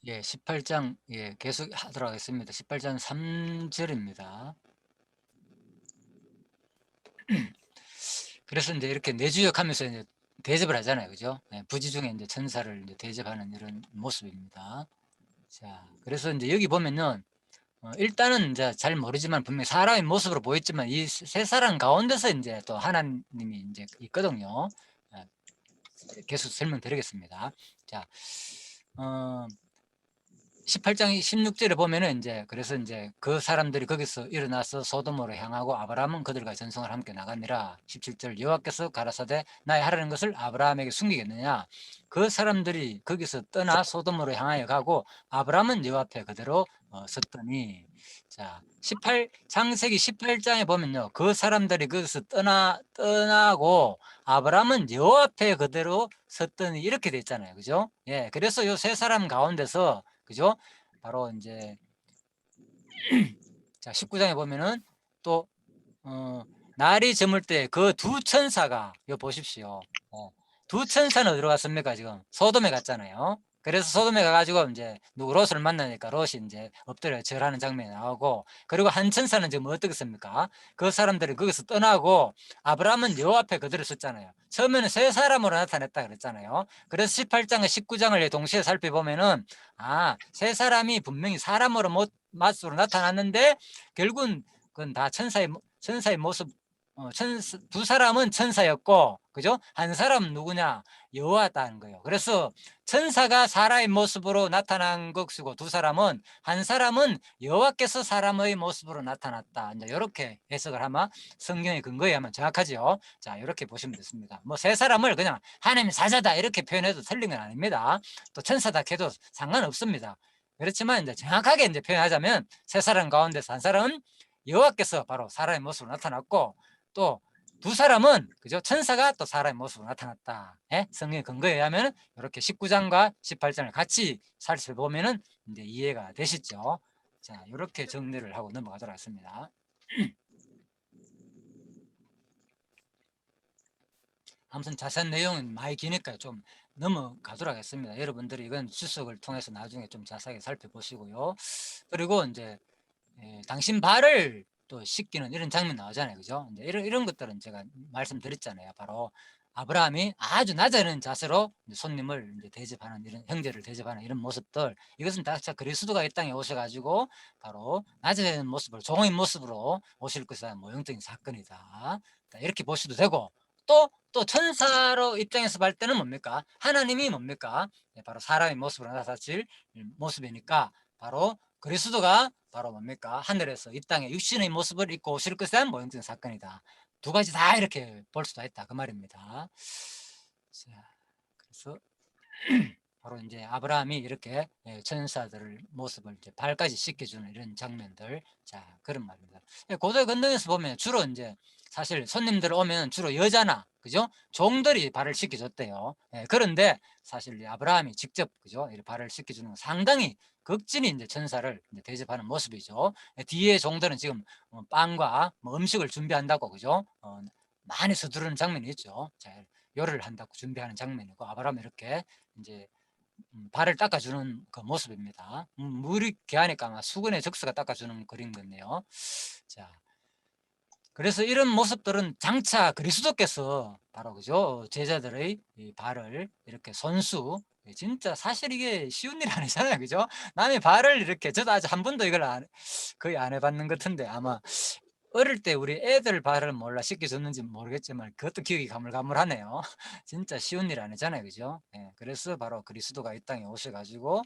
예, 18장, 예, 계속 하도록 하겠습니다. 18장 3절입니다. 그래서 이제 이렇게 내주역하면서 이제 대접을 하잖아요. 그죠? 예, 부지 중에 이제 천사를 이제 대접하는 이런 모습입니다. 자, 그래서 이제 여기 보면은, 일단은 이제 잘 모르지만 분명히 사람의 모습으로 보였지만 이 세 사람 가운데서 이제 또 하나님이 이제 있거든요. 예, 계속 설명드리겠습니다. 자, 18장 16절에 보면은 이제 그래서 이제 그 사람들이 거기서 일어나서 소돔으로 향하고 아브라함은 그들과 전성을 함께 나가니라. 17절 여호와께서 가라사대 나의 하라는 것을 아브라함에게 숨기겠느냐. 그 사람들이 거기서 떠나 소돔으로 향하여 가고 아브라함은 여호와 앞에 그대로 섰더니, 자, 창세기 18장에 보면요, 그 사람들이 거기서 떠나고 아브라함은 여호와 앞에 그대로 섰더니 이렇게 돼 있잖아요. 그죠? 예, 그래서 요 세 사람 가운데서, 그죠? 바로 이제 자, 19장에 보면은 또 날이 저물 때 그 두 천사가, 요 보십시오. 두 천사는 어디로 갔습니까? 지금 소돔에 갔잖아요. 그래서 소돔에 가가지고 이제 누구 롯을 만나니까 롯이 이제 엎드려 절하는 장면이 나오고, 그리고 한 천사는 지금 어떻겠습니까? 그 사람들이 거기서 떠나고 아브라함은 여호와 앞에 그대로 섰잖아요. 처음에는 세 사람으로 나타냈다 그랬잖아요. 그래서 18장과 19장을 동시에 살펴보면은, 세 사람이 분명히 사람으로 맞으로 나타났는데 결국은 그건 다 천사의 모습. 두 사람은 천사였고, 그죠? 한 사람은 누구냐? 여호와다는 거예요. 그래서 천사가 사람의 모습으로 나타난 것이고, 두 사람은, 한 사람은 여호와께서 사람의 모습으로 나타났다. 이제 이렇게 해석을 하면 성경의 근거에 하면 정확하죠. 자, 이렇게 보시면 됐습니다. 뭐 세 사람을 그냥 하나님의 사자다 이렇게 표현해도 틀린 건 아닙니다. 또 천사다 해도 상관없습니다. 그렇지만 이제 정확하게 이제 표현하자면 세 사람 가운데서 한 사람은 여호와께서 바로 사람의 모습으로 나타났고, 또 두 사람은, 그죠? 천사가 또 사람의 모습으로 나타났다. 예? 성경의 근거에 의하면 이렇게 19장과 18장을 같이 살펴보면은 이제 이해가 되시죠? 자, 이렇게 정리를 하고 넘어가도록 하겠습니다. 아무튼 자세한 내용은 많이 기니까 좀 넘어가도록 하겠습니다. 여러분들이 이건 주석을 통해서 나중에 좀 자세하게 살펴보시고요. 그리고 이제 당신 발을 또 씻기는 이런 장면 나오잖아요. 그죠? 이제 이런 것들은 제가 말씀드렸잖아요. 바로 아브라함이 아주 낮은 자세로 손님을 이제 대접하는, 이런 형제를 대접하는 이런 모습들, 이것은 다 그리스도가 이 땅에 오셔가지고 바로 낮은 모습으로, 종의 모습으로 오실 것이다, 모형적인 사건이다. 이렇게 보셔도 되고, 또 천사로 입장에서 볼 때는 뭡니까? 하나님이 뭡니까? 바로 사람의 모습으로 나타질 모습이니까 바로 그리스도가 바로 뭡니까? 하늘에서 이 땅에 육신의 모습을 입고 오실 것에 대한 모형적인 사건이다. 두 가지 다 이렇게 볼 수도 있다, 그 말입니다. 자, 그래서 바로 이제 아브라함이 이렇게 천사들 모습을 이제 발까지 씻겨주는 이런 장면들, 자, 그런 말입니다. 고대 근동에서 보면 주로 이제 사실 손님들 오면 주로 여자나, 그죠? 종들이 발을 씻겨줬대요. 그런데 사실 아브라함이 직접, 그죠? 이렇게 발을 씻겨주는 건 상당히 극진히 이제 천사를 이제 대접하는 모습이죠. 뒤에 종들은 지금 빵과 뭐 음식을 준비한다고, 그죠? 많이 서두르는 장면이 있죠. 자, 요리를 한다고 준비하는 장면이고, 아브라함이 이렇게 이제 발을 닦아주는 그 모습입니다. 물이 귀하니까 아마 수건에 적셔가 닦아주는 그림 같네요. 자, 그래서 이런 모습들은 장차 그리스도께서 바로, 그죠? 제자들의 이 발을 이렇게 손수, 진짜 사실 이게 쉬운 일 아니잖아요. 그죠? 남의 발을 이렇게, 저도 아직 한 번도 이걸 거의 안 해봤는 것 같은데, 아마 어릴 때 우리 애들 발을 몰라 씻겨줬는지 모르겠지만 그것도 기억이 가물가물하네요. 진짜 쉬운 일 아니잖아요. 그죠? 그래서 바로 그리스도가 이 땅에 오셔가지고,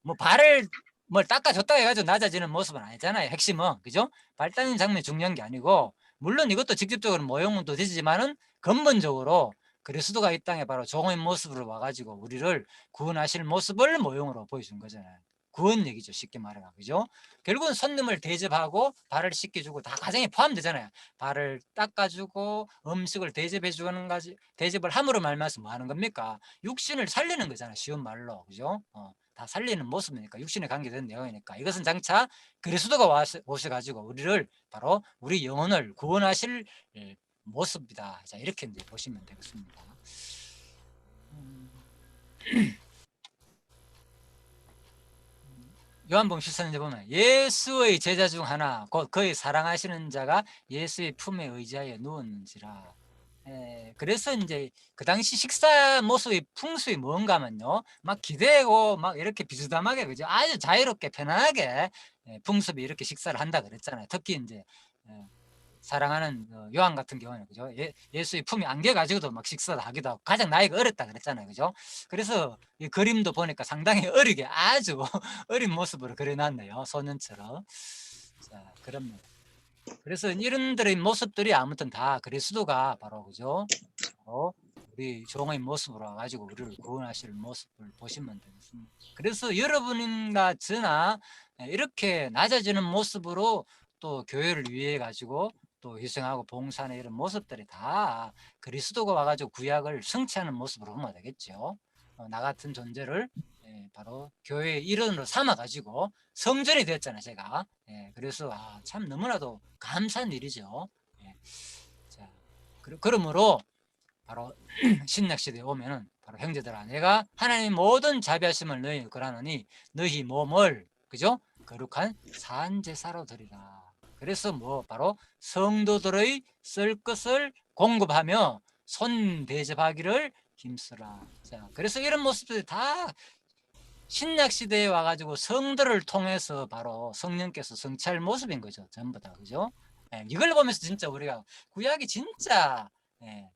뭐 발을 뭘 닦아줬다 해가지고 낮아지는 모습은 아니잖아요. 핵심은. 그죠? 발 닦는 장면이 중요한 게 아니고, 물론 이것도 직접적으로 모형은 또 되지만은 근본적으로 그리스도가 이 땅에 바로 종의 모습으로 와가지고 우리를 구원하실 모습을 모형으로 보여준 거잖아요. 구원 얘기죠. 쉽게 말해가. 그죠? 결국은 손님을 대접하고 발을 씻겨주고 다 과정에 포함되잖아요. 발을 닦아주고 음식을 대접해주는 가지, 대접을 함으로 말미암아서 뭐 하는 겁니까? 육신을 살리는 거잖아요. 쉬운 말로. 그죠? 다 살리는 모습이니까, 육신에 관계된 내용이니까. 이것은 장차 그리스도가 오셔가지고 우리를 바로 우리 영혼을 구원하실 모습이다. 자, 이렇게 이제 보시면 되겠습니다. 요한복음 14장에 보면 예수의 제자 중 하나 곧 그의 사랑하시는 자가 예수의 품에 의지하여 누웠는지라. 그래서 이제 그 당시 식사 모습의 풍습이 뭔가 하면요, 막 기대고 막 이렇게 비스듬하게, 그죠, 아주 자유롭게 편안하게 풍습이 이렇게 식사를 한다 그랬잖아요. 특히 이제 사랑하는 요한 같은 경우는, 그죠, 예수의 품에 안겨 가지고도 막 식사를 하기도 하고, 가장 나이가 어렸다 그랬잖아요, 그죠. 그래서 이 그림도 보니까 상당히 어리게 아주 어린 모습으로 그려놨네요, 소년처럼. 자, 그럽니다. 그래서 이런들의 모습들이 아무튼 다 그리스도가 바로, 그죠, 바로 우리 종의 모습으로 와가지고 우리를 구원하실 모습을 보시면 되겠습니다. 그래서 여러분과 저나 이렇게 낮아지는 모습으로 또 교회를 위해 가지고 또 희생하고 봉사하는 이런 모습들이 다 그리스도가 와가지고 구약을 성취하는 모습으로 보면 되겠죠. 나 같은 존재를 바로 교회의 일원으로 삼아 가지고 성전이 되었잖아요, 제가. 그래서 참 너무나도 감사한 일이죠. 자, 그러므로 바로 신약 시대에 오면은 바로 형제들아, 내가 하나님 모든 자비하심을 너희 거라느니 너희 몸을, 그죠, 거룩한 산제사로 드리라. 그래서 뭐 바로 성도들의 쓸 것을 공급하며 손 대접하기를 힘쓰라. 자, 그래서 이런 모습들이 다 신약 시대에 와가지고 성들을 통해서 바로 성령께서 성취할 모습인 거죠, 전부 다. 그죠? 이걸 보면서 진짜 우리가 구약이 진짜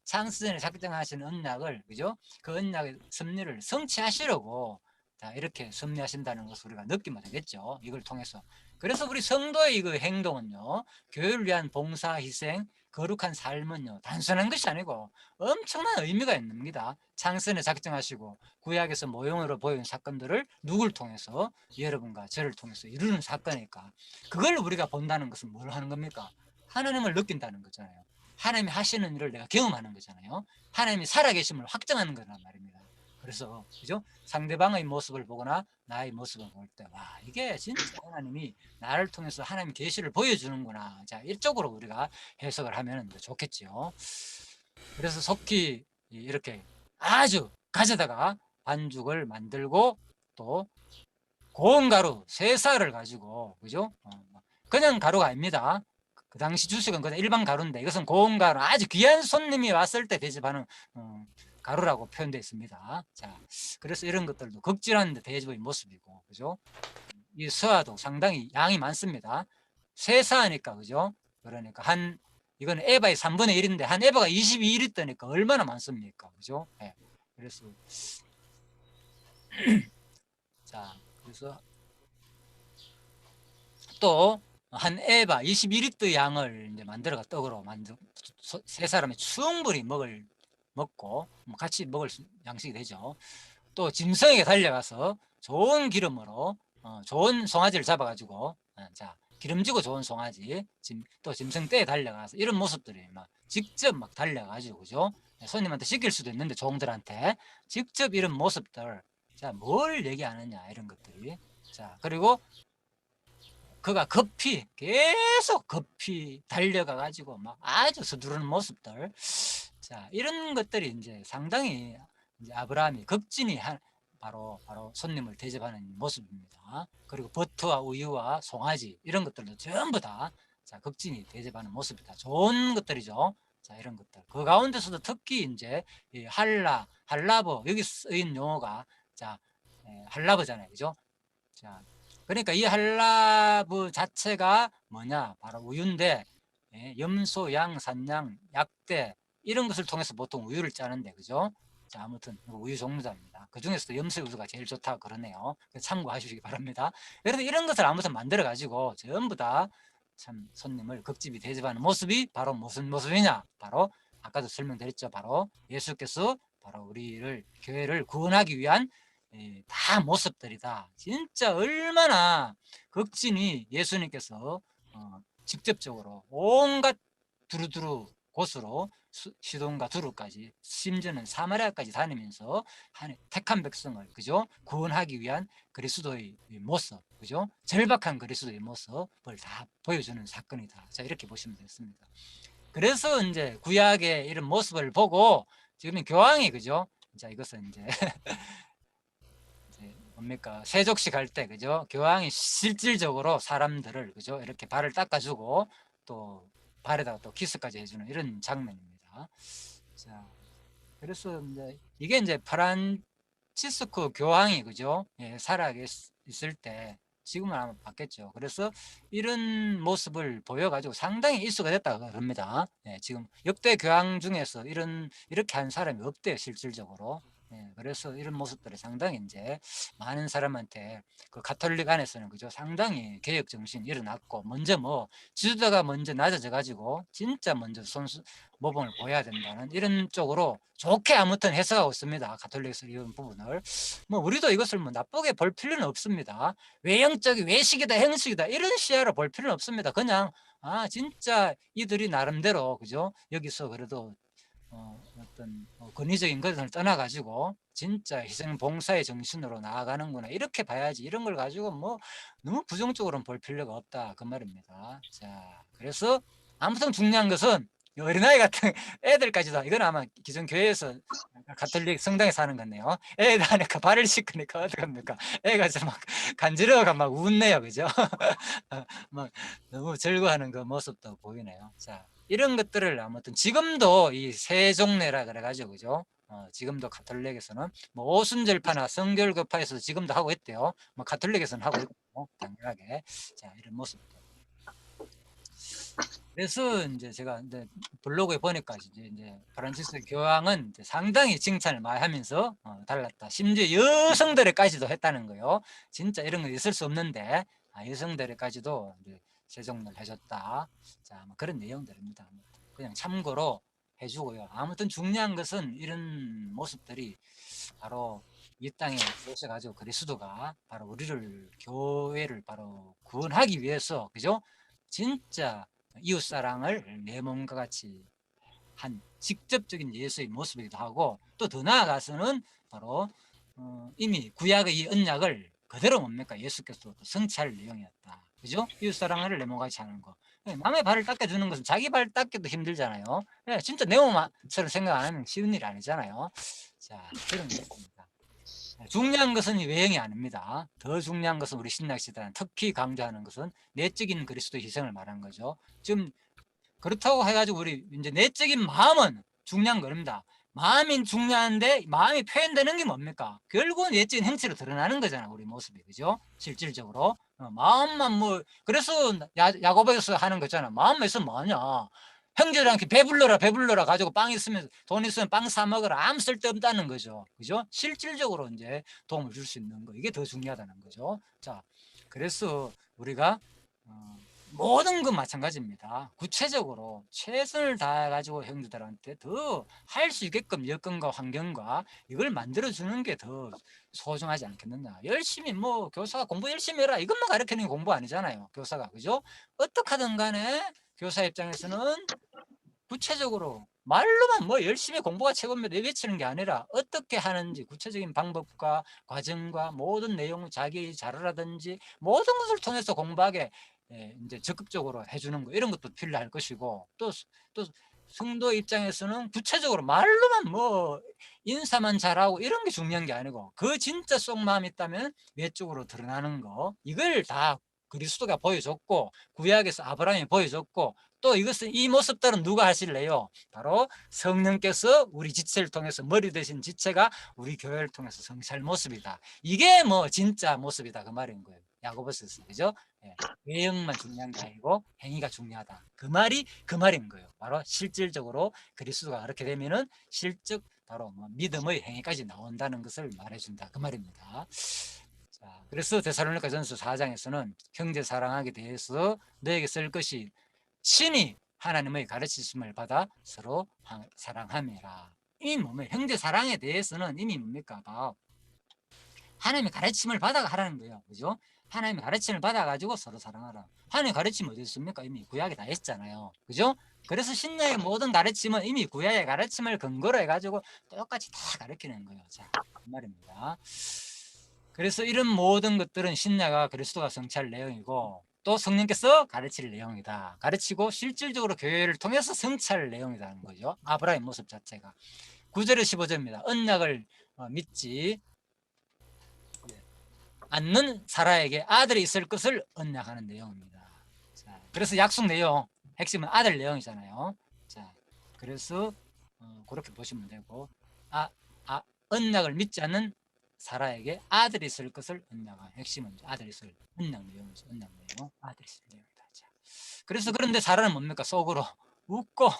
창세전에 작정하신 언약을, 그죠, 그 언약의 섭리를 성취하시려고 자, 이렇게 섭리하신다는 것을 우리가 느끼면 되겠죠, 이걸 통해서. 그래서 우리 성도의 그 행동은요, 교회를 위한 봉사, 희생, 거룩한 삶은요, 단순한 것이 아니고 엄청난 의미가 있습니다. 창세전에 작정하시고 구약에서 모형으로 보이는 사건들을 누굴 통해서? 여러분과 저를 통해서 이루는 사건이니까, 그걸 우리가 본다는 것은 뭘 하는 겁니까? 하나님을 느낀다는 거잖아요. 하나님이 하시는 일을 내가 경험하는 거잖아요. 하나님이 살아계심을 확정하는 거란 말입니다. 그래서, 그죠, 상대방의 모습을 보거나 나의 모습을 볼 때, 와, 이게 진짜 하나님이 나를 통해서 하나님 계시를 보여주는구나. 자, 이쪽으로 우리가 해석을 하면 좋겠죠. 그래서 속히 이렇게 아주 가져다가 반죽을 만들고, 또 고운 가루 3쌀을 가지고, 그죠, 그냥 가루가 아닙니다. 그 당시 주식은 그냥 일반 가루인데, 이것은 고운 가루, 아주 귀한 손님이 왔을 때 대접하는 가루라고 표현되어 있습니다. 자, 그래서 이런 것들도 극진한 대접의 모습이고, 그죠, 이 서화도 상당히 양이 많습니다. 3사니까, 그죠, 그러니까 이건 에바의 3분의 1인데 한 에바가 22리터니까 얼마나 많습니까, 그죠. 그래서 자, 그래서 또 한 에바 22리터 양을 이제 만들어가 떡으로 세 사람이 충분히 먹고 같이 먹을 양식이 되죠. 또 짐승에게 달려가서 좋은 기름으로 좋은 송아지를 잡아가지고, 자, 기름지고 좋은 송아지, 또 짐승 떼에 달려가서 이런 모습들이 막 직접 막 달려가지고, 그죠, 손님한테 시킬 수도 있는데 종들한테 직접 이런 모습들, 자, 뭘 얘기하느냐 이런 것들이. 자, 그리고 그가 계속 급히 달려가 가지고 막 아주 서두르는 모습들. 자, 이런 것들이 이제 상당히 이제 아브라함이 극진히 바로 손님을 대접하는 모습입니다. 그리고 버터와 우유와 송아지 이런 것들도 전부 다 자, 극진히 대접하는 모습이다. 좋은 것들이죠. 자, 이런 것들. 그 가운데서도 특히 이제 이 할라버, 여기 쓰인 용어가 자, 할라버잖아요, 그죠? 자, 그러니까 이 할라브 자체가 뭐냐? 바로 우유인데, 염소, 양, 산양, 약대 이런 것을 통해서 보통 우유를 짜는데, 그죠? 자, 아무튼 우유 종류입니다. 그 중에서도 염소 우유가 제일 좋다 그러네요. 참고하시기 바랍니다. 그래서 이런 것을 아무튼 만들어 가지고 전부 다 참 손님을 극집이 대접하는 모습이 바로 무슨 모습이냐? 바로 아까도 설명드렸죠. 바로 예수께서 바로 우리를, 교회를 구원하기 위한 다 모습들이다. 진짜 얼마나 극진히 예수님께서 직접적으로 온갖 두루두루 곳으로 시돈과 두루까지, 심지어는 사마리아까지 다니면서 택한 백성을, 그죠, 구원하기 위한 그리스도의 모습, 그죠, 절박한 그리스도의 모습을 다 보여주는 사건이다. 자, 이렇게 보시면 되겠습니다. 그래서 이제 구약의 이런 모습을 보고 지금 교황이 그죠? 자, 이것은 이제 뭡니까? 세족식 할 때 그죠? 교황이 실질적으로 사람들을 그죠? 이렇게 발을 닦아주고 또 발에다가 또 키스까지 해주는 이런 장면입니다. 자, 그래서 이게 이제 프란치스코 교황이 그죠? 예, 살아 있을 때 지금은 아마 바뀌었죠. 그래서 이런 모습을 보여가지고 상당히 일수가 됐다 그럽니다. 예, 지금 역대 교황 중에서 이렇게 한 사람이 없대요, 실질적으로. 예, 그래서 이런 모습들이 상당히 이제 많은 사람한테 그 가톨릭 안에서는 그죠? 상당히 개혁 정신이 일어났고, 먼저 지도자가 먼저 낮아져 가지고 진짜 먼저 모범을 보여야 된다는 이런 쪽으로 좋게 아무튼 해석하고 있습니다. 가톨릭에서 이런 부분을. 우리도 이것을 나쁘게 볼 필요는 없습니다. 외형적인 외식이다, 행식이다 이런 시야로 볼 필요는 없습니다. 그냥 진짜 이들이 나름대로 그죠? 여기서 그래도 어떤 권위적인 것을 떠나가지고 진짜 희생 봉사의 정신으로 나아가는구나 이렇게 봐야지, 이런 걸 가지고 너무 부정적으로는 볼 필요가 없다 그 말입니다. 자, 그래서 아무튼 중요한 것은 어린아이 같은 애들까지도, 이건 아마 기존 교회에서 가톨릭 성당에서 하는 건데요, 애들 하니까 발을 씻으니까 어떡합니까? 애가 막 간지러워가 막 웃네요, 그죠? 막 너무 즐거워하는 그 모습도 보이네요. 자, 이런 것들을 아무튼 지금도 이 세종례라 그래가지고 그죠? 지금도 가톨릭에서는 오순절파나 성결교파에서 지금도 하고 있대요. 가톨릭에서는 하고 있고 당연하게. 자, 이런 모습들. 그래서 이제 제가 블로그에 보니까 이제 프란치스 교황은 이제 상당히 칭찬을 많이 하면서 달랐다. 심지어 여성들에까지도 했다는 거예요. 진짜 이런 거 있을 수 없는데 여성들에까지도 세종을 해줬다. 자, 그런 내용들입니다. 그냥 참고로 해주고요. 아무튼 중요한 것은 이런 모습들이 바로 이 땅에 오셔가지고 그리스도가 바로 우리를, 교회를 바로 구원하기 위해서 그죠? 진짜 이웃사랑을 내 몸과 같이 한 직접적인 예수의 모습이기도 하고, 또 더 나아가서는 바로 이미 구약의 이 언약을 그대로 뭡니까? 예수께서 성취할 내용이었다. 그죠? 이웃사랑을 내 몸같이 하는 거. 남의 발을 닦아주는 것은 자기 발 닦기도 힘들잖아요. 진짜 내 몸처럼 생각 안 하면 쉬운 일이 아니잖아요. 자, 그런 것입니다. 중요한 것은 외형이 아닙니다. 더 중요한 것은 우리 신약시대는 특히 강조하는 것은 내적인 그리스도 희생을 말하는 거죠. 지금 그렇다고 해가지고 우리 이제 내적인 마음은 중요한 겁니다. 마음이 중요한데 마음이 표현되는 게 뭡니까? 결국은 내적인 형체로 드러나는 거잖아, 우리 모습이. 그죠? 실질적으로. 마음만 그래서 야고보에서 하는 거잖아. 마음만 있으면 뭐하냐. 형제들한테 배불러라 배불러라 가지고 돈 있으면 빵 사 먹으라, 아무 쓸데없다는 거죠. 그죠? 실질적으로 이제 도움을 줄 수 있는 거, 이게 더 중요하다는 거죠. 자, 그래서 우리가 모든 건 마찬가지입니다. 구체적으로 최선을 다해가지고 형제들한테 더 할 수 있게끔 여건과 환경과 이걸 만들어주는 게 더 소중하지 않겠느냐. 열심히 교사가 공부 열심히 해라 이것만 가르치는 게 공부 아니잖아요, 교사가. 그죠? 어떻게 하든 간에 교사 입장에서는 구체적으로 말로만 열심히 공부가 최고입니다 외치는 게 아니라 어떻게 하는지 구체적인 방법과 과정과 모든 내용, 자기 자료라든지 모든 것을 통해서 공부하게 이제 적극적으로 해주는 거, 이런 것도 필요할 것이고, 또 성도 입장에서는 구체적으로 말로만 인사만 잘하고 이런 게 중요한 게 아니고, 그 진짜 속마음이 있다면 외적으로 드러나는 거, 이걸 다 그리스도가 보여줬고 구약에서 아브라함이 보여줬고, 또 이 모습들은 누가 하실래요? 바로 성령께서 우리 지체를 통해서, 머리 대신 지체가 우리 교회를 통해서 성취할 모습이다. 이게 진짜 모습이다 그 말인 거예요. 야고보서에서. 그죠? 외형만 중요한 게 아니고 행위가 중요하다. 그 말인 거예요. 바로 실질적으로 그리스도가 그렇게 되면은 실적 바로 믿음의 행위까지 나온다는 것을 말해준다 그 말입니다. 자, 그래서 데살로니가전서 4장에서는 형제 사랑하게 대해서 너에게 쓸 것이 신이 하나님의 가르치심을 받아 서로 사랑함이라. 이미 형제 사랑에 대해서는 이미 뭡니까? 하나님의 가르침을 받아 하라는 거예요. 그죠? 하나님의 가르침을 받아가지고 서로 사랑하라. 하나님의 가르침이 어디 있습니까? 이미 구약에 다 했잖아요. 그죠? 그래서 신약의 모든 가르침은 이미 구약의 가르침을 근거로 해가지고 똑같이 다 가르치는 거예요. 자, 그 말입니다. 그래서 이런 모든 것들은 신약과 그리스도가 성취할 내용이고, 또 성령께서 가르칠 내용이다. 가르치고 실질적으로 교회를 통해서 성찰 내용이라는 거죠. 아브라함의 모습 자체가. 9절에 15절입니다. 언약을 믿지 않는 사라에게 아들이 있을 것을 언약하는 내용입니다. 자, 그래서 약속 내용, 핵심은 아들 내용이잖아요. 자, 그래서 그렇게 보시면 되고, 언약을 믿지 않는 사라에게 아들이 있을 것을 언약한, 핵심은 아들이 있을 언약 내용이죠. 언약 내용, 아들이 있을 내용이다. 자, 그래서 그런데 사라는 뭡니까? 속으로 웃고,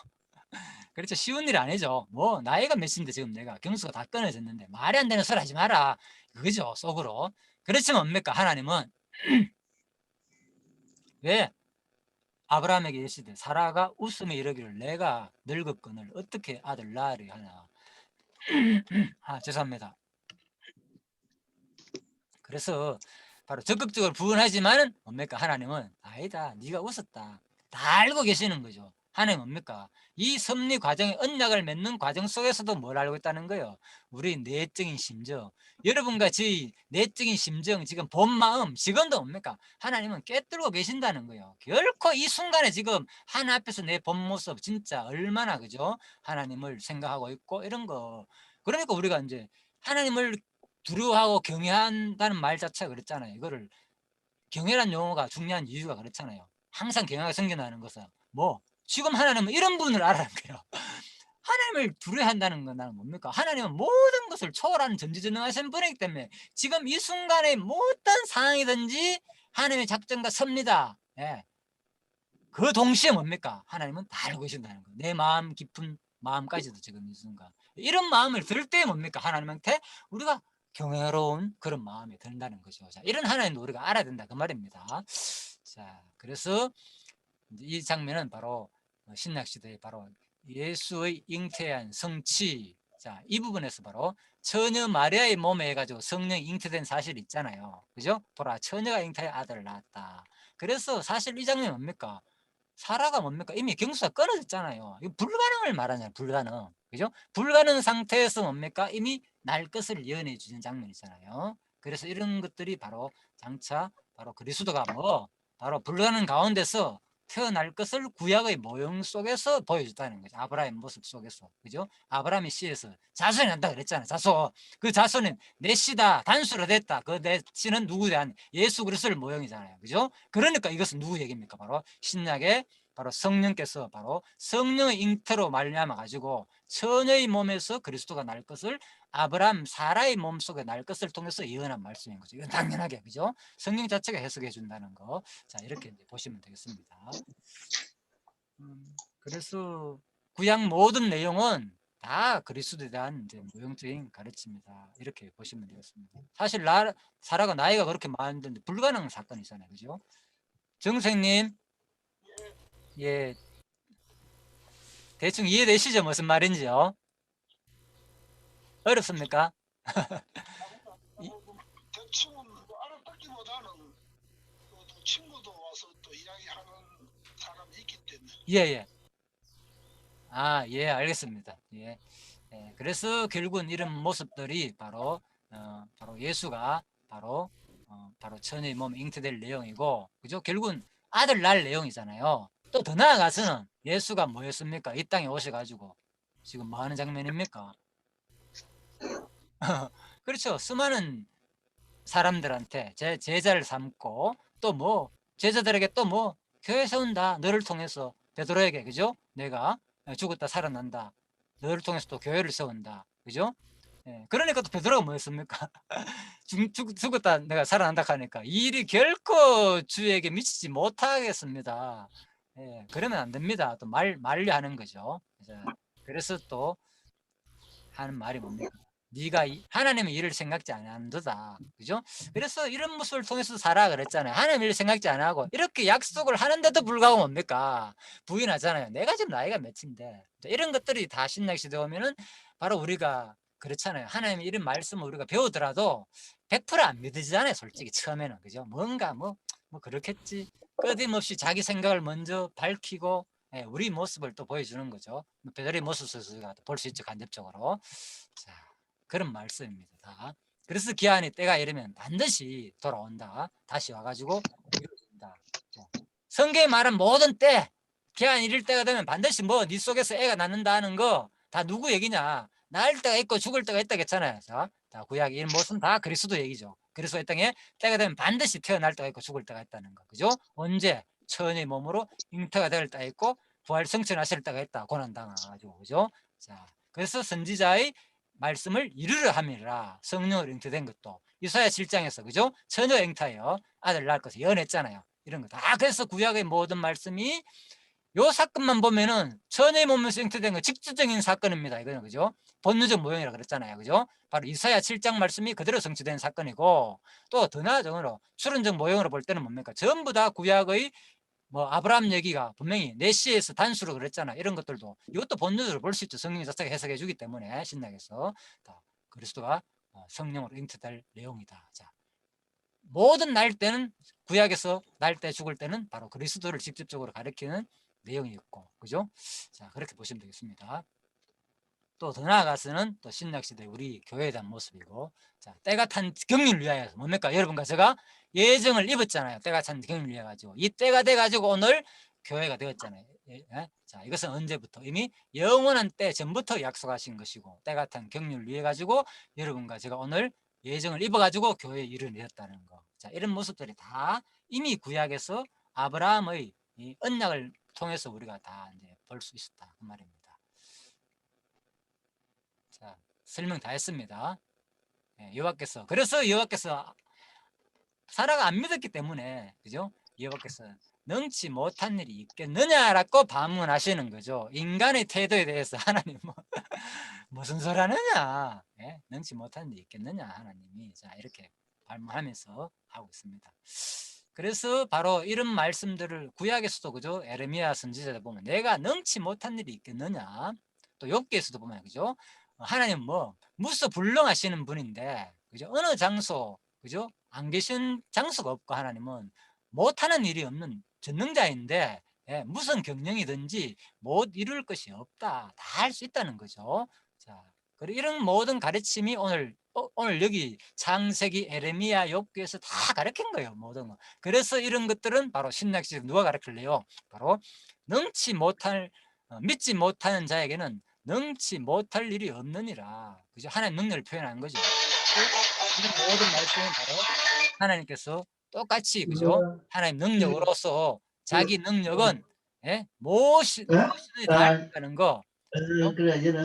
그렇죠. 쉬운 일이 아니죠. 뭐 나이가 몇인데 지금 내가 경수가 다 끊어졌는데 말이 안 되는 소리 하지 마라. 그거죠. 속으로. 그렇지만 뭡니까? 하나님은 왜 아브라함에게 이르시되 사라가 웃으며 이르기를 내가 늙었거늘 어떻게 아들 낳으리 하나. 죄송합니다. 그래서 바로 적극적으로 부인하지만은 뭡니까? 하나님은 아니다. 네가 웃었다. 다 알고 계시는 거죠. 하나님 뭡니까? 이 섭리 과정에 언약을 맺는 과정 속에서도 뭘 알고 있다는 거예요. 우리 내적인 심정. 여러분과 저희 내적인 심정, 지금 본 마음, 지금도 뭡니까? 하나님은 꿰뚫고 계신다는 거예요. 결코 이 순간에 지금 하나 앞에서 내 본 모습 진짜 얼마나 그죠? 하나님을 생각하고 있고 이런 거. 그러니까 우리가 이제 하나님을 두려워하고 경외한다는 말 자체가 그랬잖아요. 이거를 경외란 용어가 중요한 이유가 그렇잖아요. 항상 경외가 생겨나는 것은 뭐 지금 하나님은 이런 분을 알아는 거예요. 하나님을 두려워한다는 건 나는 뭡니까? 하나님은 모든 것을 초월하는 전지전능하신 분이기 때문에 지금 이 순간에 어떤 상황이든지 하나님의 작전과 섭니다. 예. 그 동시에 뭡니까? 하나님은 다 알고 계신다는 거예요. 내 마음 깊은 마음까지도 지금 이 순간 이런 마음을 들 때 뭡니까? 하나님한테 우리가 경외로운 그런 마음이 든다는 거죠. 자, 이런 하나님도 우리가 알아야 된다 그 말입니다. 자, 그래서 이 장면은 바로 신약 시대에 바로 예수의 잉태한 성취. 자, 이 부분에서 바로 처녀 마리아의 몸에 해가지고 성령이 잉태된 사실이 있잖아요. 그죠? 보라, 처녀가 잉태해 아들을 낳았다. 그래서 사실 이 장면이 뭡니까? 사라가 뭡니까? 이미 경수가 끊어졌잖아요. 이거 불가능을 말하잖아요. 불가능. 그죠? 불가능 상태에서 뭡니까? 이미 날 것을 예언해 주는 장면이잖아요. 그래서 이런 것들이 바로 장차 바로 그리스도가 뭐 바로 불가능 가운데서 태어날 것을 구약의 모형 속에서 보여줬다는 거죠. 아브라함의 모습 속에서. 그죠? 아브라함의 씨에서 자손이 난다 그랬잖아요. 자손. 그 자손은 내 씨다. 단수로 됐다. 그 내 씨는 누구에 대한 예수 그리스도의 모형이잖아요. 그죠? 그러니까 이것은 누구 얘기입니까? 바로 신약의 바로 성령께서 바로 성령의 잉태로 말미암아 가지고 처녀의 몸에서 그리스도가 날 것을 아브라함 사라의 몸 속에 날 것을 통해서 예언한 말씀인 거죠. 이건 당연하게 그죠? 성령 자체가 해석해 준다는 거. 자, 이렇게 이제 보시면 되겠습니다. 그래서 구약 모든 내용은 다 그리스도에 대한 이제 모형적인 가르침이다. 이렇게 보시면 되겠습니다. 사실 사라가 나이가 그렇게 많은데 불가능한 사건이잖아요. 그죠? 정생님, 예, 대충 이해되시죠? 무슨 말인지요? 어렵습니까? 대충은 뭐 알아듣기보다는 또 친구도 와서 또 이야기하는 사람이 있기 때문에. 예. 예, 알겠습니다. 예. 예, 그래서 결국은 이런 모습들이 바로 바로 예수가 바로 천의 몸 잉태될 내용이고, 그죠? 결국은 아들 낳을 내용이잖아요. 또 더 나아가서는 예수가 뭐였습니까? 이 땅에 오셔가지고 지금 뭐 하는 장면입니까? 그렇죠. 수많은 사람들한테 제 제자를 삼고 또 뭐 제자들에게 또 뭐 교회 세운다. 너를 통해서 베드로에게 그죠? 내가 죽었다 살아난다. 너를 통해서 또 교회를 세운다. 그죠? 예, 그러니까 또 베드로가 뭐였습니까? 죽었다 내가 살아난다 하니까 이 일이 결코 주에게 미치지 못하겠습니다. 예, 그러면 안 됩니다. 또 만류하는 거죠. 그래서 또 하는 말이 뭡니까? 네가 하나님의 일을 생각지 않는도다. 그죠? 그래서 이런 모습을 통해서 살아 그랬잖아요. 하나님 일을 생각지 안 하고 이렇게 약속을 하는데도 불구하고 뭡니까? 부인하잖아요. 내가 지금 나이가 몇인데. 이런 것들이 다 신약 시대 오면은 바로 우리가 그렇잖아요. 하나님의 이런 말씀을 우리가 배우더라도 100%안 믿어지잖아요. 솔직히 처음에는. 그죠? 뭔가 뭐 그렇겠지. 끊임없이 자기 생각을 먼저 밝히고 우리 모습을 또 보여주는 거죠. 베드로의 모습을 볼 수 있죠. 간접적으로. 자, 그런 말씀입니다. 다. 그래서 기한이 때가 이르면 반드시 돌아온다. 다시 와가지고 이루어진다. 성경에 말한 모든 때, 기한 이를 때가 되면 반드시 뭐 네 속에서 애가 낳는다는 거 다 누구 얘기냐? 낳을 때가 있고 죽을 때가 있다 했잖아요. 자, 구약 이 모습은 다 그리스도 얘기죠. 그리스도의 땅에 때가 되면 반드시 태어날 때가 있고 죽을 때가 있다는 거. 그죠? 언제? 천의 몸으로 잉태가 될 때가 있고 부활 성천하실 때가 있다. 고난 당하가지고. 그죠? 자, 그래서 선지자의 말씀을 이루려 함이라. 성령으로 잉태된 것도 이사야 7장에서 그죠? 처녀 잉태요. 아들 낳을 것을 예언했잖아요. 이런 거 다. 그래서 구약의 모든 말씀이 요 사건만 보면은 처녀의 몸에서 잉태된 거 직접적인 사건입니다. 이거는 그죠? 본능적 모형이라 그랬잖아요. 그죠? 바로 이사야 7장 말씀이 그대로 성취된 사건이고 또 더 나아적으로 추론적 모형으로 볼 때는 뭡니까? 전부 다 구약의 뭐 아브라함 얘기가 분명히 내시에서 단수로 그랬잖아. 이런 것들도 이것도 본능으로 볼 수 있죠. 성령 자체가 해석해 주기 때문에 신약에서 다 그리스도가 성령으로 잉태될 내용이다. 자, 모든 날 때는 구약에서 날 때 죽을 때는 바로 그리스도를 직접적으로 가리키는 내용이었고, 그죠? 자, 그렇게 보시면 되겠습니다. 또 더 나아가서는 또 신약시대 우리 교회에 대한 모습이고, 자, 때가 탄 경륜을 위하여 뭡니까? 여러분과 제가 예정을 입었잖아요. 때가 탄 경륜을 위해 가지고 이 때가 돼 가지고 오늘 교회가 되었잖아요. 자, 이것은 언제부터 이미 영원한 때 전부터 약속하신 것이고 때가 탄 경륜을 위해 가지고 여러분과 제가 오늘 예정을 입어 가지고 교회에 이르렀다는 거. 자, 이런 모습들이 다 이미 구약에서 아브라함의 이 언약을 통해서 우리가 다 이제 볼 수 있었다 그 말입니다. 자, 설명 다 했습니다. 여호와께서 그래서 여호와께서 사라가 안 믿었기 때문에 그죠? 여호와께서 능치 못한 일이 있겠느냐라고 반문하시는 거죠. 인간의 태도에 대해서 하나님 뭐 무슨 소리 하느냐? 예? 능치 못한 일이 있겠느냐 하나님이 자 이렇게 반문하면서 하고 있습니다. 그래서 바로 이런 말씀들을 구약에서도 그죠? 에레미야 선지자들 보면 내가 능치 못한 일이 있겠느냐? 또 욥기에서도 보면 그죠? 하나님 뭐 무서 불능하시는 분인데 그죠? 어느 장소 그죠? 안 계신 장소가 없고 하나님은 못하는 일이 없는 전능자인데 예, 무슨 경영이든지 못 이룰 것이 없다. 다 할 수 있다는 거죠. 자, 그리고 이런 모든 가르침이 오늘 여기 창세기, 에레미야, 욥기에서 다 가르친 거예요. 모든 거. 그래서 이런 것들은 바로 신약시대 누가 가르칠래요? 바로 능치 못할 믿지 못하는 자에게는 능치 못할 일이 없느니라. 그죠? 하나님 능력을 표현하는 거죠. 이런 모든 말씀은 바로 하나님께서 똑같이 그죠? 하나님 능력으로서 자기 능력은 무엇이든 다 할 수 있다는 거 그죠?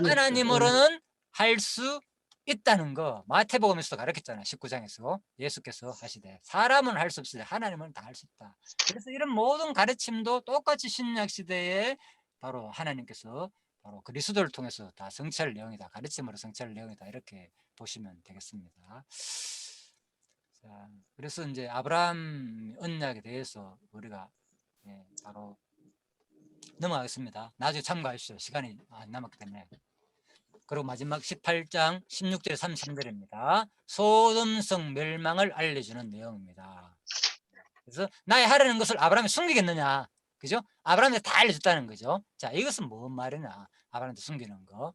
하나님으로는 할 수 있다는 거 마태복음에서도 가르쳤잖아요. 19장에서 예수께서 하시되 사람은 할 수 없으되 하나님은 다 할 수 있다. 그래서 이런 모든 가르침도 똑같이 신약시대에 바로 하나님께서 바로 그리스도를 통해서 다 성취할 내용이다. 가르침으로 성취할 내용이다. 이렇게 보시면 되겠습니다. 자, 그래서 이제 아브라함 언약에 대해서 우리가 바로 넘어가겠습니다. 나중에 참고하십시오. 시간이 안 남았기 때문에. 그리고 마지막 18장 16절 33절입니다. 소돔성 멸망을 알려주는 내용입니다. 그래서 나의 하라는 것을 아브라함이 숨기겠느냐? 그죠? 아브라함한테 다 알려줬다는 거죠. 자, 이것은 뭔 말이냐? 아브라함한테 숨기는 거.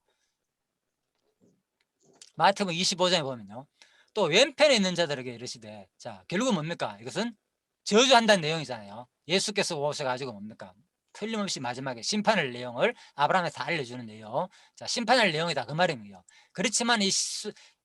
마태복음 25장에 보면요. 또 왼편에 있는 자들에게 이르시되 자, 결국은 뭡니까? 이것은 저주한다는 내용이잖아요. 예수께서 오셔가지고 뭡니까? 틀림없이 마지막에 심판할 내용을 아브라함한테 다 알려주는 내용. 자, 심판할 내용이다 그 말입니다. 그렇지만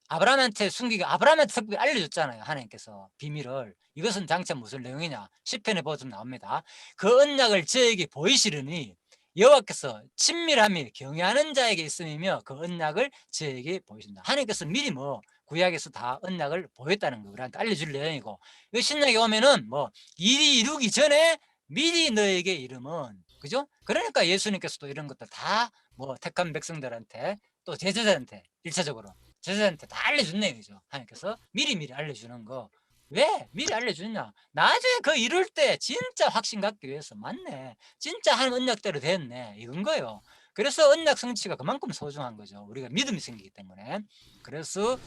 아브라함한테 아브라함한테 특별히 알려줬잖아요. 하나님께서 비밀을. 이것은 장차 무슨 내용이냐? 시편에 보면 나옵니다. 그 언약을 저에게 보이시려니 여호와께서 친밀함이 경외하는 자에게 있음이며 그 언약을 저에게 보이신다. 하나님께서 미리 뭐 구약에서 다 언약을 보였다는 거 우리한테 알려줄 내용이고 신약에 오면은 뭐 일이 이루기 전에 미리 너에게 이름은 그죠? 그러니까 예수님께서도 이런 것들 다 뭐 택한 백성들한테 또 제자들한테 1차적으로 제자들한테 다 알려준 내용이죠. 하나님께서 미리 알려주는 거. 왜 미리 알려주느냐? 나중에 그 이룰 때 진짜 확신 갖기 위해서 맞네. 진짜 하는 언약대로 됐네. 이건 거예요. 그래서 언약 성취가 그만큼 소중한 거죠. 우리가 믿음이 생기기 때문에. 그래서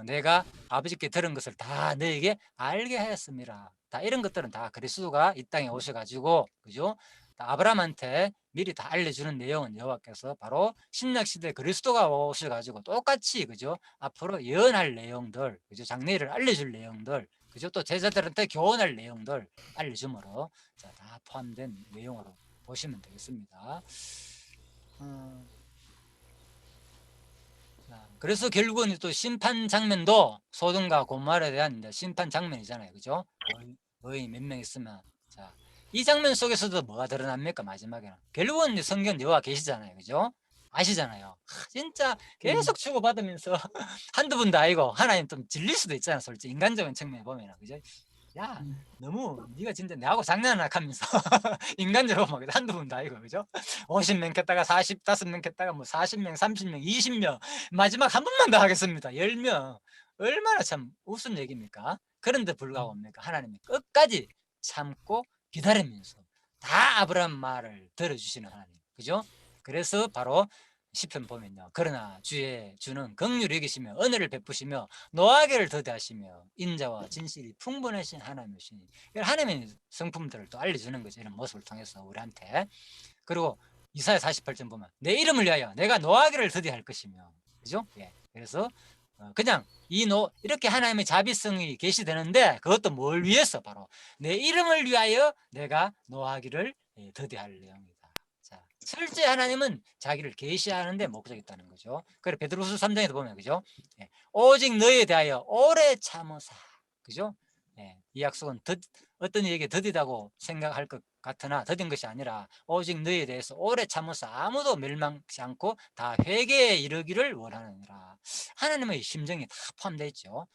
내가 아버지께 들은 것을 다 너에게 알게 하였습니다. 다 이런 것들은 다 그리스도가 이 땅에 오셔가지고 그죠? 아브라함한테 미리 다 알려주는 내용은 여호와께서 바로 신약시대 그리스도가 오셔가지고 똑같이 그죠? 앞으로 예언할 내용들 그죠? 장래를 알려줄 내용들 그죠? 또 제자들한테 교훈할 내용들 알려줌으로 자, 다 포함된 내용으로 보시면 되겠습니다. 자, 그래서 결국은 또 심판 장면도 소돔과 고모라에 대한 이제 심판 장면이잖아요, 그죠? 거의 몇 명 있으면 자, 이 장면 속에서도 뭐가 드러납니까? 마지막에는 결국은 이제 성경 여호와 계시잖아요, 그죠? 아시잖아요. 진짜 계속 주고받으면서 한두 번도 아니고 하나님 좀 질릴 수도 있잖아, 솔직히 인간적인 측면에 보면, 그죠? 야, 너무 네가 진짜 내하고 장난하나 하면서 인간적으로 막 한두 번도 아니고, 그죠? 50명 켰다가 45명 켰다가 뭐 40명, 30명, 20명 마지막 한 번만 더 하겠습니다. 10명. 얼마나 참 우스운 얘기입니까? 그런데 불구하고 뭡니까? 하나님이 끝까지 참고 기다리면서 다 아브라함 말을 들어주시는 하나님, 그죠? 그래서 바로 시편 보면요, 그러나 주는 긍휼히 여기시며 은혜를 베푸시며 노하기를 더디하시며 인자와 진실이 풍부하신 하나님이시니, 하나님의 성품들을 또 알려주는 거죠, 이런 모습을 통해서 우리한테. 그리고 이사야 48점 보면 내 이름을 위하여 내가 노하기를 더디할 것이며, 그죠? 예. 그래서 그냥 이렇게 하나님의 자비성이 계시되는데, 그것도 뭘 위해서? 바로 내 이름을 위하여 내가 노하기를 더디할 내용이다. 자, 실제 하나님은 자기를 계시하는데 목적이 있다는 거죠. 그래 베드로후서 3장에도 보면, 그죠? 예. 오직 너희에 대하여 오래 참으사, 그죠? 예. 이 약속은 어떤 이에게 더디다고 생각할 것 같으나 더딘 것이 아니라 오직 너희에 대해서 오래 참으사 아무도 멸망치 않고 다 회개에 이르기를 원하느니라. 하나님의 심정이 다 포함되어 있죠.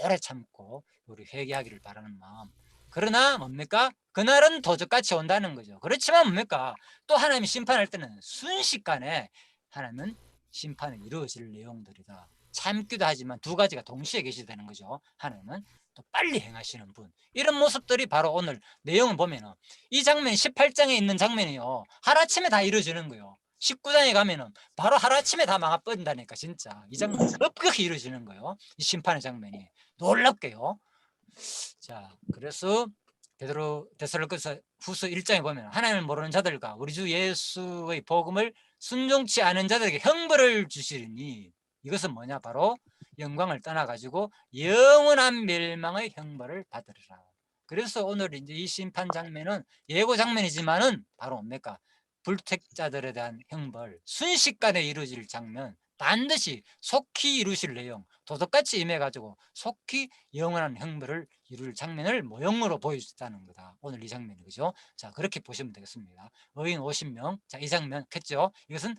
오래 참고 우리 회개하기를 바라는 마음. 그러나 뭡니까? 그날은 도적같이 온다는 거죠. 그렇지만 뭡니까? 또 하나님이 심판할 때는 순식간에 하나님은 심판이 이루어질 내용들이다. 참기도 하지만 두 가지가 동시에 계시다는 거죠. 하나님은 또 빨리 행하시는 분. 이런 모습들이 바로 오늘 내용을 보면은 이 장면 18장에 있는 장면이요, 하루아침에 다 이루어지는 거예요. 19장에 가면은 바로 하루아침에 다 망아버린다니까. 진짜 이 장면 급격히 이루어지는 거예요, 이 심판의 장면이. 놀랍게요. 자, 그래서 데살로니가서 후서 1장에 보면 하나님을 모르는 자들과 우리 주 예수의 복음을 순종치 않은 자들에게 형벌을 주시리니, 이것은 뭐냐? 바로 영광을 떠나가지고 영원한 멸망의 형벌을 받으리라. 그래서 오늘 이제 이 심판 장면은 예고 장면이지만은 바로 뭡니까? 불택자들에 대한 형벌, 순식간에 이루어질 장면, 반드시 속히 이루실 내용, 도덕같이 임해가지고 속히 영원한 형벌을 이룰 장면을 모형으로 보여줬다는 거다, 오늘 이 장면이. 그죠? 자, 그렇게 보시면 되겠습니다. 의인 50명. 자, 이 장면 했죠? 이것은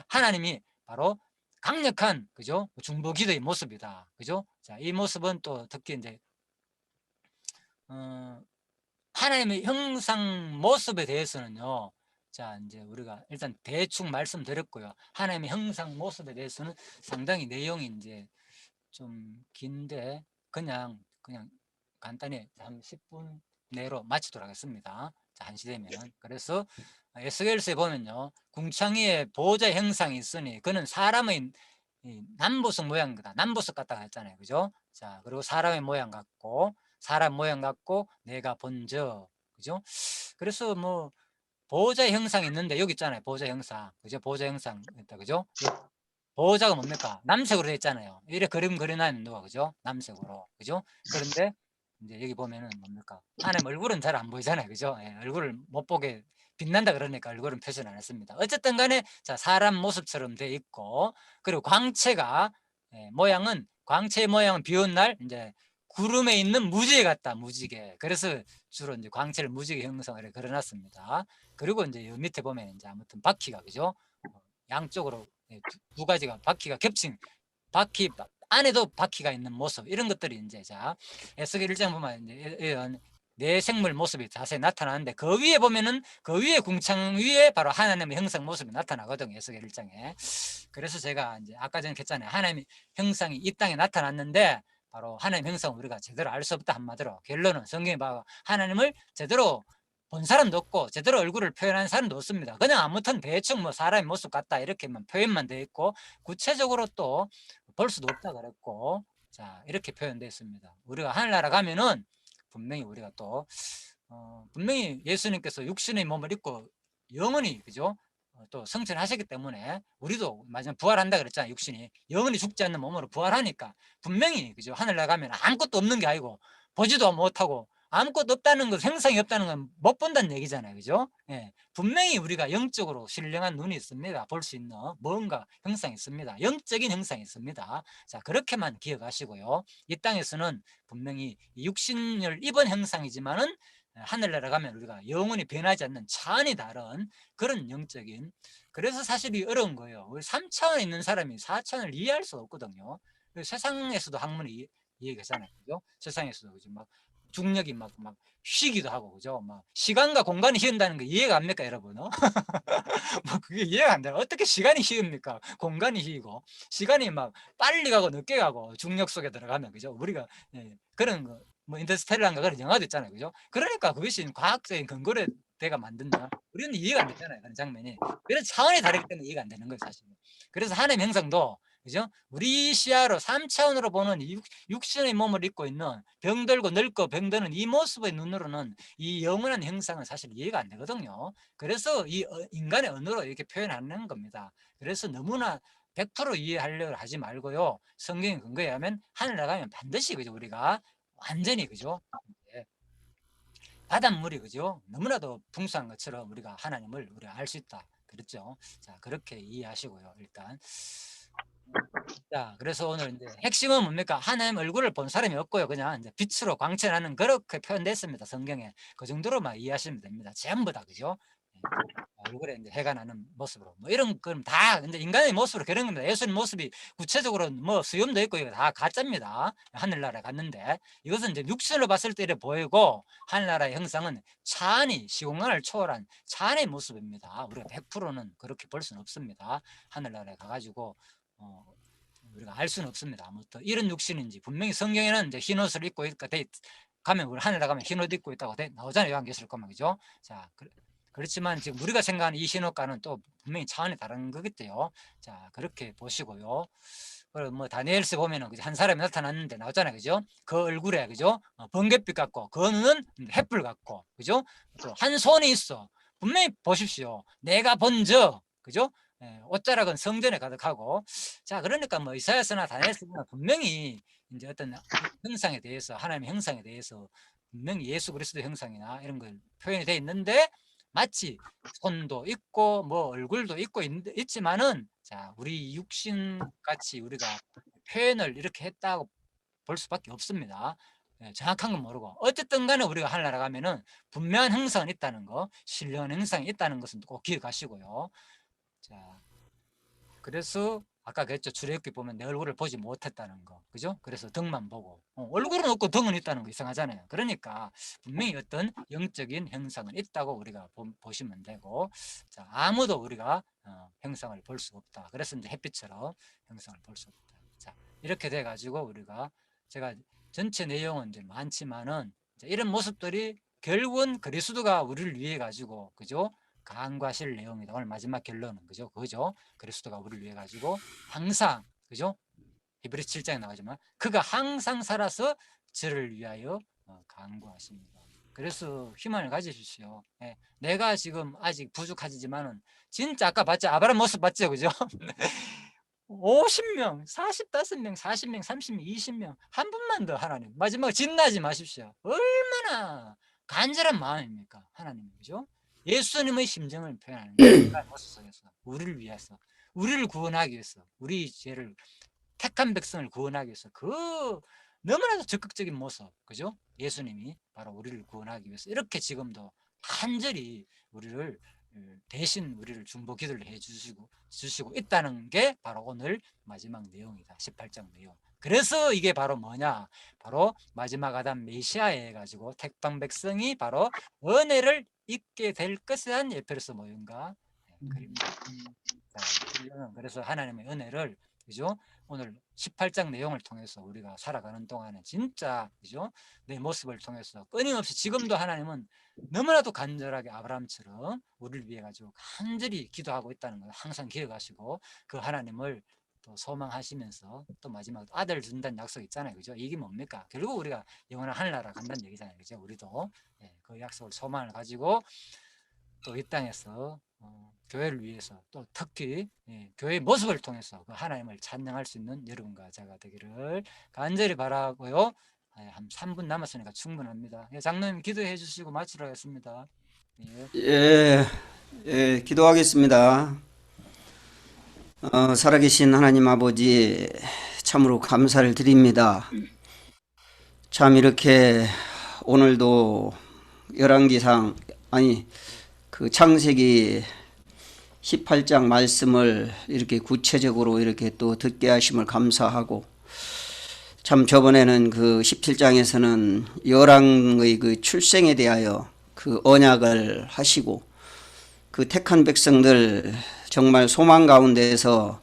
하나님이 바로 강력한, 그죠? 중보기도의 모습이다. 그죠? 자, 이 모습은 또 특히 이제 하나님의 형상 모습에 대해서는요, 자, 이제 우리가 일단 대충 말씀드렸고요. 하나님의 형상 모습에 대해서는 상당히 내용이 이제 좀 긴데 그냥 간단히 한 10분 내로 마치도록 하겠습니다. 자, 1시 되면. 그래서 에스겔서에 보면요, 궁창위에 보호자 형상이 있으니 그는 사람의 남보석 모양이다. 남보석 같다고 했잖아요, 그죠? 자, 그리고 사람의 모양 같고, 사람 모양 같고 내가 본적, 그죠? 그래서 뭐 보호자 형상이 있는데 여기 있잖아요, 보호자 형상, 그죠? 보호자 형상 있다, 그죠? 보호자가 뭡니까? 남색으로 되어 있잖아요. 이래 그림 그려놔는 누가, 그죠? 남색으로, 그죠? 그런데 이제 여기 보면은 뭡니까? 하나님 얼굴은 잘 안 보이잖아요, 그죠? 예, 얼굴을 못 보게 빛난다 그러니까 얼굴은 표시를 안 했습니다. 어쨌든 간에 자, 사람 모습처럼 되어 있고, 그리고 광채가 모양은, 광채의 모양은 비온 날 이제 구름에 있는 무지개 같다, 무지개. 그래서 주로 이제 광채를 무지개 형상을 그려놨습니다. 그리고 이제 요 밑에 보면 이제 아무튼 바퀴가, 그죠? 양쪽으로 두 가지가 바퀴가 겹친, 바퀴 안에도 바퀴가 있는 모습, 이런 것들이 이제, 자, 에스겔 1장 보면 이제 이런 내 생물 모습이 자세히 나타나는데, 그 위에 보면은 그 위에 궁창 위에 바로 하나님의 형상 모습이 나타나거든요, 에스겔 1장에. 그래서 제가 이제 아까 전에 했잖아요, 하나님의 형상이 이 땅에 나타났는데 바로 하나님 형상 우리가 제대로 알 수 없다. 한마디로 결론은 성경에 봐 하나님을 제대로 본 사람도 없고 제대로 얼굴을 표현하는 사람도 없습니다. 그냥 아무튼 대충 뭐 사람의 모습 같다 이렇게만 표현만 되어 있고, 구체적으로 또 볼 수도 없다 그랬고, 자, 이렇게 표현되어 있습니다. 우리가 하늘나라 가면은 분명히 우리가 또 분명히 예수님께서 육신의 몸을 입고 영원히, 그죠? 또 성천하셨기 때문에 우리도 마지막 부활한다 그랬잖아요. 육신이 영원히 죽지 않는 몸으로 부활하니까 분명히, 그죠? 하늘나라 가면 아무것도 없는 게 아니고 보지도 못하고 아무것도 없다는 것, 형상이 없다는 건 못 본다는 얘기잖아요. 그죠? 예. 분명히 우리가 영적으로 신령한 눈이 있습니다. 볼 수 있는 뭔가 형상이 있습니다. 영적인 형상이 있습니다. 자, 그렇게만 기억하시고요. 이 땅에서는 분명히 육신을 입은 형상이지만은 하늘나라 가면 우리가 영원히 변하지 않는 차원이 다른 그런 영적인, 그래서 사실이 어려운 거예요. 우리 3차원에 있는 사람이 4차원을 이해할 수 없거든요. 세상에서도 학문이 이해하잖아요. 그죠? 세상에서도 그죠? 막 중력이 막 쉬기도 하고, 그죠? 막 시간과 공간이 휘는다는 거 이해가 안 됩니까, 여러분? 뭐 그게 이해가 안 돼요. 어떻게 시간이 휘입니까? 공간이 휘고 시간이 막 빨리 가고 늦게 가고 중력 속에 들어가면, 그죠? 우리가 그런 거 뭐 인터스텔라인가 그런 영화도 있잖아요, 그죠? 그러니까 그것이 과학적인 근거로 내가 만든 영화, 우리는 이해가 안 되잖아요, 그런 장면이. 그래서 차원이 다르기 때문에 이해가 안 되는 거예요, 사실. 그래서 하나님의 형상도, 그죠? 우리 시야로 3차원으로 보는 이 육신의 몸을 입고 있는 병들고 늙고 병드는 이 모습의 눈으로는 이 영원한 형상은 사실 이해가 안 되거든요. 그래서 이 인간의 언어로 이렇게 표현하는 겁니다. 그래서 너무나 100% 이해하려고 하지 말고요. 성경의 근거에 의하면 하늘 나가면 반드시, 그죠? 우리가 완전히, 그죠? 바닷물이, 그죠? 너무나도 풍성한 것처럼 우리가 하나님을 우리가 알 수 있다. 그렇죠? 자, 그렇게 이해하시고요. 일단. 자, 그래서 오늘 이제 핵심은 뭡니까? 하나님 얼굴을 본 사람이 없고요. 그냥 이제 빛으로 광채나는, 그렇게 표현됐습니다. 성경에. 그 정도로만 이해하시면 됩니다. 전부 다, 그죠? 얼굴에 이제 해가 나는 모습으로. 뭐 이런 건 다 이제 인간의 모습으로 그런 겁니다. 예수님 모습이 구체적으로 뭐 수염도 있고 이거 다 가짜입니다. 하늘나라에 갔는데 이것은 이제 육신으로 봤을 때 이래 보이고, 하늘나라의 형상은 찬이 시공간을 초월한 찬의 모습입니다. 우리가 100%는 그렇게 볼 수는 없습니다. 하늘나라에 가가지고 우리가 알 수는 없습니다. 아무튼 이런 육신인지 분명히 성경에는 이제 흰 옷을 입고 있까 가면, 우리 하늘에 가면 흰 옷 입고 있다고 나오잖아요. 요한계시록 가면, 그죠? 자, 그렇지만 지금 우리가 생각하는 이 흰 옷과는 또 분명히 차원이 다른 거겠대요. 자, 그렇게 보시고요. 그리고 뭐 다니엘서 보면은 한 사람이 나타났는데 나오잖아요, 그죠? 그 얼굴에, 그죠? 번갯빛 같고, 그 눈은 햇불 같고, 그죠? 또 한 손이 있어. 분명히 보십시오. 내가 본저, 그죠? 옷자락은 성전에 가득하고. 자, 그러니까 뭐 이사야서나 다니엘서나 분명히 이제 어떤 형상에 대해서, 하나님의 형상에 대해서 분명히 예수 그리스도 형상이나 이런 걸 표현이 돼 있는데, 마치 손도 있고 뭐 얼굴도 있고 있지만은, 자, 우리 육신 같이 우리가 표현을 이렇게 했다고 볼 수밖에 없습니다. 정확한 건 모르고 어쨌든 간에 우리가 하늘나라 가면은 분명한 형상은 있다는 거, 신령한 형상이 있다는 것은 꼭 기억하시고요. 자, 그래서 아까 그랬죠. 출애굽기 보면 내 얼굴을 보지 못했다는 거, 그죠? 그래서 등만 보고, 얼굴은 없고 등은 있다는 거 이상하잖아요. 그러니까 분명히 어떤 영적인 형상은 있다고 우리가 보시면 되고, 자, 아무도 우리가 형상을 볼 수 없다. 그래서 이제 햇빛처럼 형상을 볼 수 없다. 자, 이렇게 돼 가지고 우리가, 제가 전체 내용은 이제 많지만은 이런 모습들이 결국은 그리스도가 우리를 위해 가지고, 그죠? 간과실 내용이다. 오늘 마지막 결론은, 그죠? 그죠? 그리스도가 우리를 위해 가지고 항상, 그죠? 히브리 7장에 나오지만 그가 항상 살아서 저를 위하여 간구하십니다. 그래서 희망을 가지십시오. 내가 지금 아직 부족하지만은 진짜 아까 봤죠? 아브라함 모습 봤죠? 그죠? 50명, 45명, 40명, 30명, 20명, 한 분만 더 하나님. 마지막에 진나지 마십시오. 얼마나 간절한 마음입니까? 하나님, 그죠? 예수님의 심정을 표현하는 거예요. 모습 속에서 우리를 위해서, 우리를 구원하기 위해서, 우리 죄를, 택한 백성을 구원하기 위해서 그 너무나도 적극적인 모습, 그죠? 예수님이 바로 우리를 구원하기 위해서 이렇게 지금도 간절히 우리를 대신 우리를 중보 기도를 주시고 있다는 게 바로 오늘 마지막 내용이다. 18장 내용. 그래서 이게 바로 뭐냐? 바로 마지막 아담 메시아에 해가지고 택방 백성이 바로 은혜를 입게 될 것에 대한 에페소서 모임과 그립니다. 그래서 하나님의 은혜를, 그죠? 오늘 18장 내용을 통해서 우리가 살아가는 동안에 진짜, 그죠? 내 모습을 통해서 끊임없이 지금도 하나님은 너무나도 간절하게 아브라함처럼 우리를 위해 가지고 간절히 기도하고 있다는 걸 항상 기억하시고, 그 하나님을 또 소망하시면서, 또 마지막 아들 준다는 약속 있잖아요, 그죠? 이게 뭡니까? 결국 우리가 영원한 하늘나라 간다는 얘기잖아요, 그죠? 우리도 그 약속을 소망을 가지고 또 이 땅에서 교회를 위해서, 또 특히 교회의 모습을 통해서 그 하나님을 찬양할 수 있는 여러분과 제가 되기를 간절히 바라고요. 한 3분 남았으니까 충분합니다. 예, 장로님 기도해 주시고 마치도록 하겠습니다. 예. 예, 예, 기도하겠습니다. 살아계신 하나님 아버지, 참으로 감사를 드립니다. 참 이렇게 오늘도 열왕기상, 그 창세기 18장 말씀을 이렇게 구체적으로 이렇게 또 듣게 하심을 감사하고, 참 저번에는 그 17장에서는 열왕의 그 출생에 대하여 그 언약을 하시고, 그 택한 백성들 정말 소망 가운데에서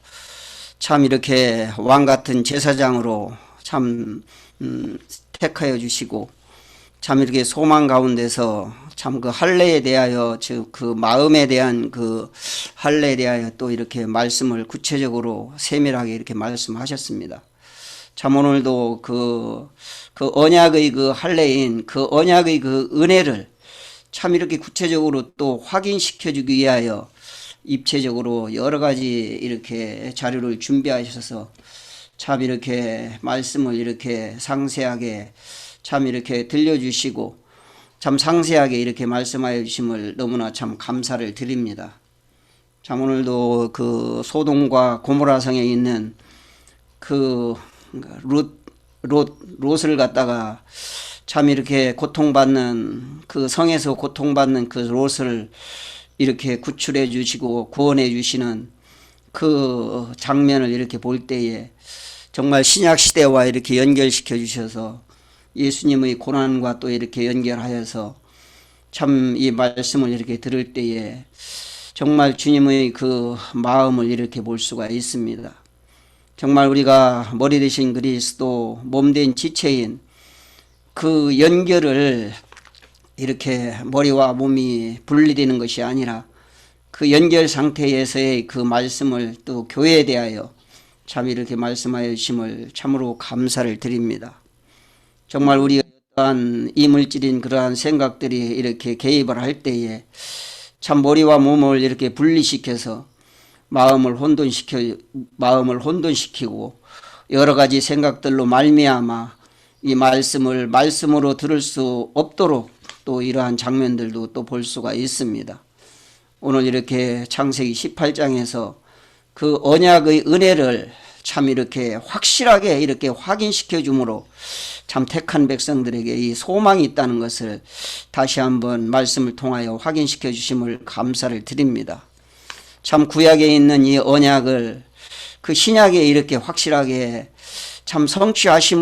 참 이렇게 왕 같은 제사장으로 참 택하여 주시고, 참 이렇게 소망 가운데서 참 그 할례에 대하여, 즉 그 마음에 대한 그 할례에 대하여 또 이렇게 말씀을 구체적으로 세밀하게 이렇게 말씀하셨습니다. 참 오늘도 그 언약의 그 할례인 그 언약의 그 은혜를 참 이렇게 구체적으로 또 확인시켜 주기 위하여 입체적으로 여러 가지 이렇게 자료를 준비하셔서 참 이렇게 말씀을 이렇게 상세하게 참 이렇게 들려주시고 참 상세하게 이렇게 말씀하여 주심을 너무나 참 감사를 드립니다. 참 오늘도 그 소돔과 고모라 성에 있는 그 롯을 갖다가 참 이렇게 고통받는 그 성에서 고통받는 그 롯을 이렇게 구출해 주시고 구원해 주시는 그 장면을 이렇게 볼 때에 정말 신약 시대와 이렇게 연결시켜 주셔서 예수님의 고난과 또 이렇게 연결하여서 참 이 말씀을 이렇게 들을 때에 정말 주님의 그 마음을 이렇게 볼 수가 있습니다. 정말 우리가 머리 대신 그리스도 몸된 지체인 그 연결을 이렇게 머리와 몸이 분리되는 것이 아니라 그 연결 상태에서의 그 말씀을 또 교회에 대하여 참 이렇게 말씀하여 주심을 참으로 감사를 드립니다. 정말 우리가 어떠한 이물질인 그러한 생각들이 이렇게 개입을 할 때에 참 머리와 몸을 이렇게 분리시켜서 마음을 혼돈시키고 여러 가지 생각들로 말미암아 이 말씀을 말씀으로 들을 수 없도록 또 이러한 장면들도 또 볼 수가 있습니다. 오늘 이렇게 창세기 18장에서 그 언약의 은혜를 참 이렇게 확실하게 이렇게 확인시켜 주므로 참 택한 백성들에게 이 소망이 있다는 것을 다시 한번 말씀을 통하여 확인시켜 주심을 감사를 드립니다. 참 구약에 있는 이 언약을 그 신약에 이렇게 확실하게 참 성취하심